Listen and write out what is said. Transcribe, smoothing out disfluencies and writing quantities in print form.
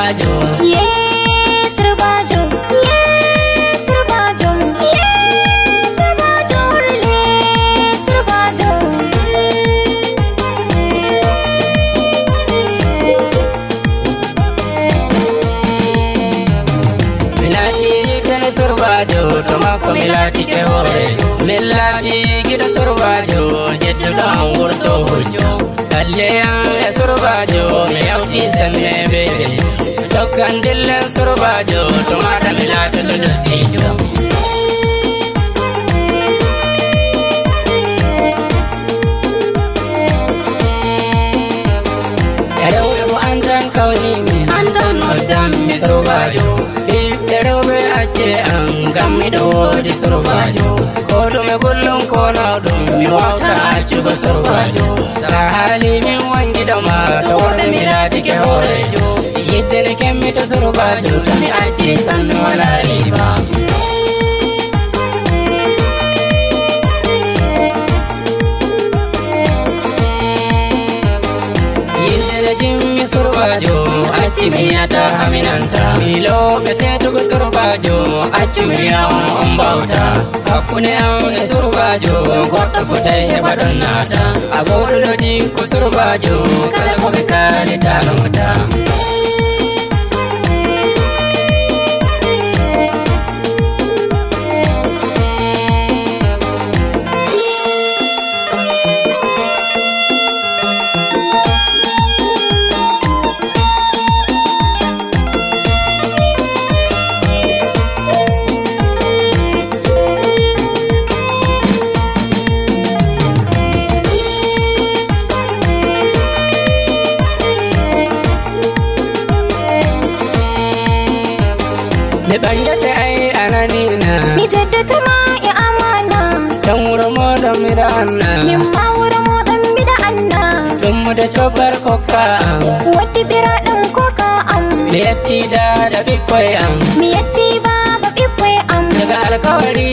surbajo. Surbajo, surbajo, surbajo, surbajo. Milati gida surbajo, tomako milati ke hore. Milati gida surbajo, jeddu don wurto hujjo. Alleyan e surbajo, mi yawti semme bebe. Tokkan dillen surbajo, tomata milati to dottijo. Rewɓe mo andan kawni mi andan noddan mi surbajo. Ɓiɓɓe rewɓe acce an ngam miɗo woodi surbajo. Ko ɗume gullum ko nawɗum mi wawta accugo surbajo. Ta haali min wangiɗoma to worɗe mi laatike hoorejo. Yidde ne kemmita surbajo to mi acci sanne wala riba. Surbajo, acci mi yata haminanta. Milo betetugo surbajo, acci mi yawan on bauta. Hakkune am e surbajo, goɗɗo fotai heɓa ɗon nata. Aboɗo loti ko surbajo, kala ko ɓe kalita nota. Mi ɓangate ai ananina, Mi jaddata ma e amana. tan wuro moɗon miɗa anna. Min ma wuro moɗon miɗa anna. Tummude cobbar kokka am, Waddi ɓiraɗam koka am. mi yetti dada ɓikkoye am. Mi yetti baba ɓiɓɓe am. Daga alkawari